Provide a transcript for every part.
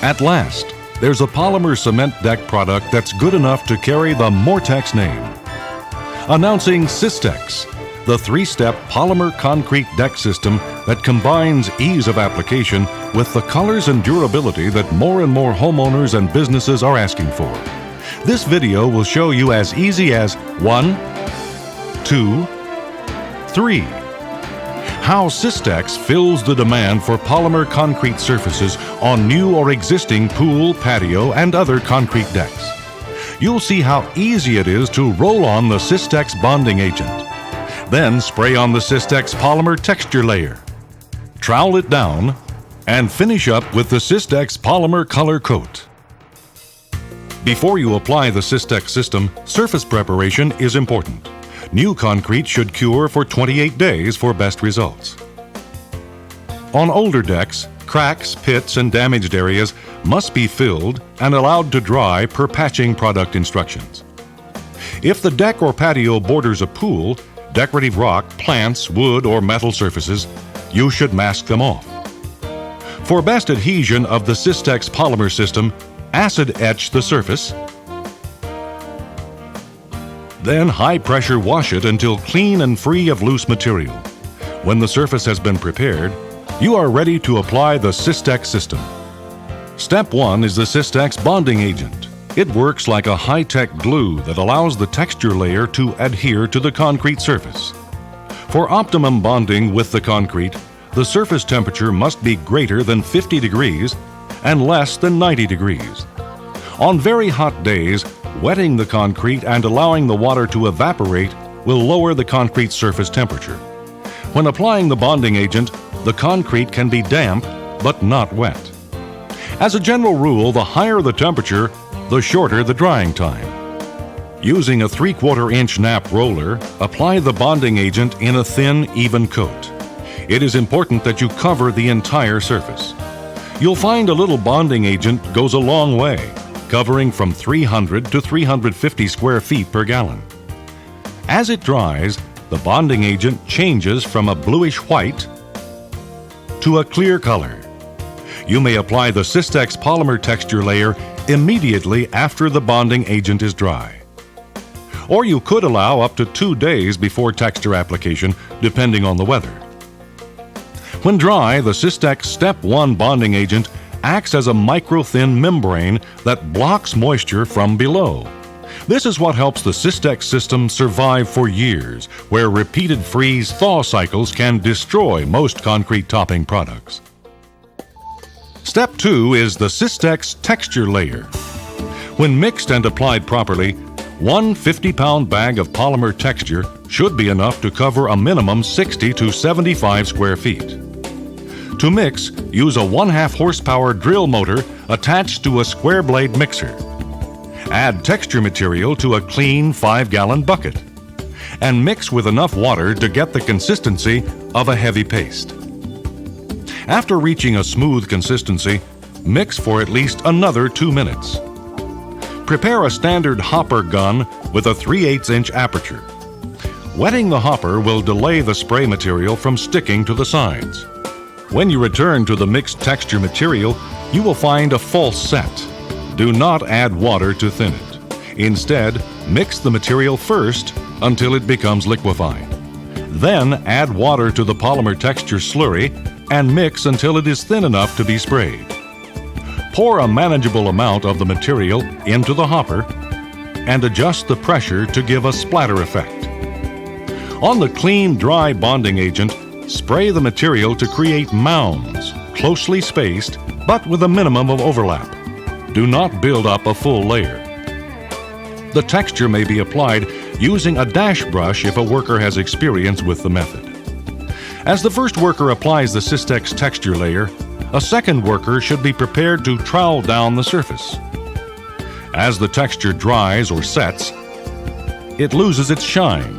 At last, there's a polymer cement deck product that's good enough to carry the Mortex name. Announcing Systex, the three-step polymer concrete deck system that combines ease of application with the colors and durability that more and more homeowners and businesses are asking for. This video will show you as easy as 1, 2, 3. How Systex fills the demand for polymer concrete surfaces on new or existing pool, patio, and other concrete decks. You'll see how easy it is to roll on the Systex bonding agent. Then spray on the Systex Polymer texture layer. Trowel it down and finish up with the Systex Polymer color coat. Before you apply the Systex system, surface preparation is important. New concrete should cure for 28 days for best results. On older decks, cracks, pits, and damaged areas must be filled and allowed to dry per patching product instructions. If the deck or patio borders a pool, decorative rock, plants, wood, or metal surfaces, you should mask them off. For best adhesion of the Systex polymer system, acid etch the surface. Then high-pressure wash it until clean and free of loose material. When the surface has been prepared, you are ready to apply the Systex system. Step 1 is the Systex bonding agent. It works like a high-tech glue that allows the texture layer to adhere to the concrete surface. For optimum bonding with the concrete, the surface temperature must be greater than 50 degrees and less than 90 degrees. On very hot days, wetting the concrete and allowing the water to evaporate will lower the concrete surface temperature. When applying the bonding agent, the concrete can be damp but not wet. As a general rule, the higher the temperature, the shorter the drying time. Using a 3/4 inch nap roller, apply the bonding agent in a thin, even coat. It is important that you cover the entire surface. You'll find a little bonding agent goes a long way, covering from 300 to 350 square feet per gallon. As it dries, the bonding agent changes from a bluish-white to a clear color. You may apply the Systex polymer texture layer immediately after the bonding agent is dry. Or you could allow up to 2 days before texture application, depending on the weather. When dry, the Systex Step 1 bonding agent acts as a micro-thin membrane that blocks moisture from below. This is what helps the Systex system survive for years, where repeated freeze-thaw cycles can destroy most concrete topping products. Step 2 is the Systex texture layer. When mixed and applied properly, one 50-pound bag of polymer texture should be enough to cover a minimum 60 to 75 square feet. To mix, use a 1/2 horsepower drill motor attached to a square blade mixer. Add texture material to a clean 5-gallon bucket and mix with enough water to get the consistency of a heavy paste. After reaching a smooth consistency, mix for at least another 2 minutes. Prepare a standard hopper gun with a 3/8 inch aperture. Wetting the hopper will delay the spray material from sticking to the sides. When you return to the mixed texture material, you will find a false set. Do not add water to thin it. Instead, mix the material first until it becomes liquefied. Then add water to the polymer texture slurry and mix until it is thin enough to be sprayed. Pour a manageable amount of the material into the hopper and adjust the pressure to give a splatter effect. On the clean, dry bonding agent, spray the material to create mounds, closely spaced, but with a minimum of overlap. Do not build up a full layer. The texture may be applied using a dash brush if a worker has experience with the method. As the first worker applies the Systex texture layer, a second worker should be prepared to trowel down the surface. As the texture dries or sets, it loses its shine.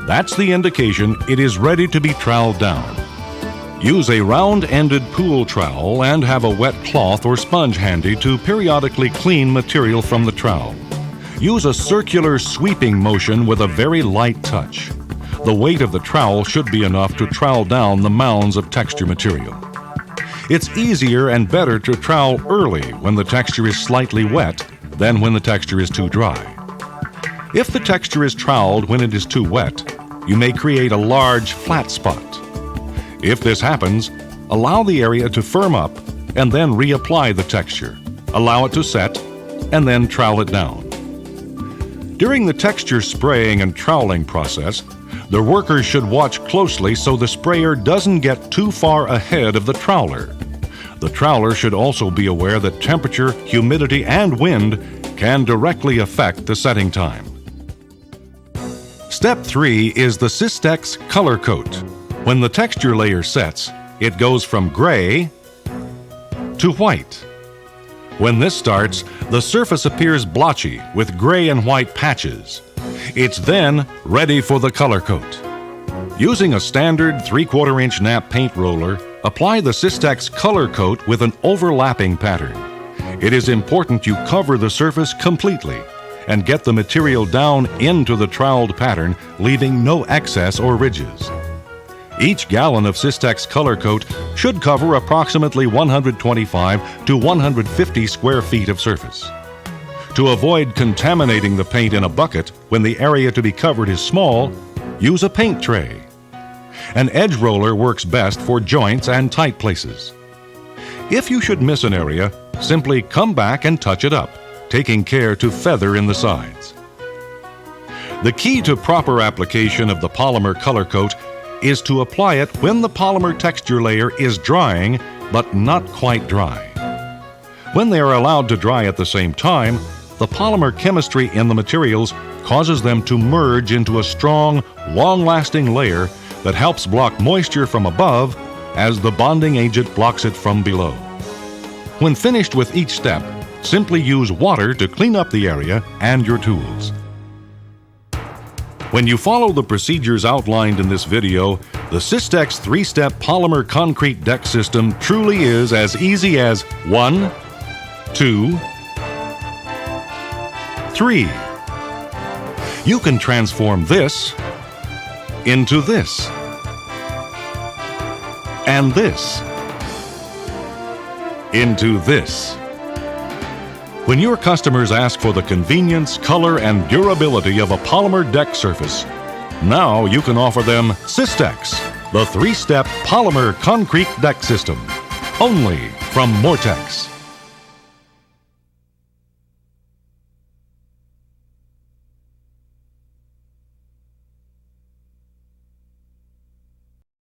That's the indication it is ready to be troweled down. Use a round-ended pool trowel and have a wet cloth or sponge handy to periodically clean material from the trowel. Use a circular sweeping motion with a very light touch. The weight of the trowel should be enough to trowel down the mounds of texture material. It's easier and better to trowel early when the texture is slightly wet than when the texture is too dry. If the texture is troweled when it is too wet, you may create a large flat spot. If this happens, allow the area to firm up and then reapply the texture. Allow it to set and then trowel it down. During the texture spraying and troweling process, the workers should watch closely so the sprayer doesn't get too far ahead of the troweler. The troweler should also be aware that temperature, humidity, and wind can directly affect the setting time. Step 3 is the Systex color coat. When the texture layer sets, it goes from gray to white. When this starts, the surface appears blotchy with gray and white patches. It's then ready for the color coat. Using a standard 3/4 inch nap paint roller, apply the Systex color coat with an overlapping pattern. It is important you cover the surface completely and get the material down into the troweled pattern, leaving no excess or ridges. Each gallon of Systex color coat should cover approximately 125 to 150 square feet of surface. To avoid contaminating the paint in a bucket when the area to be covered is small, use a paint tray. An edge roller works best for joints and tight places. If you should miss an area, simply come back and touch it up, taking care to feather in the sides. The key to proper application of the polymer color coat is to apply it when the polymer texture layer is drying but not quite dry. When they are allowed to dry at the same time, the polymer chemistry in the materials causes them to merge into a strong, long-lasting layer that helps block moisture from above as the bonding agent blocks it from below. When finished with each step, simply use water to clean up the area and your tools. When you follow the procedures outlined in this video, the Systex 3-step polymer concrete deck system truly is as easy as 1, 2, 3. You can transform this into this, and this into this. When your customers ask for the convenience, color, and durability of a polymer deck surface, now you can offer them Systex, the 3-step polymer concrete deck system, only from Mortex.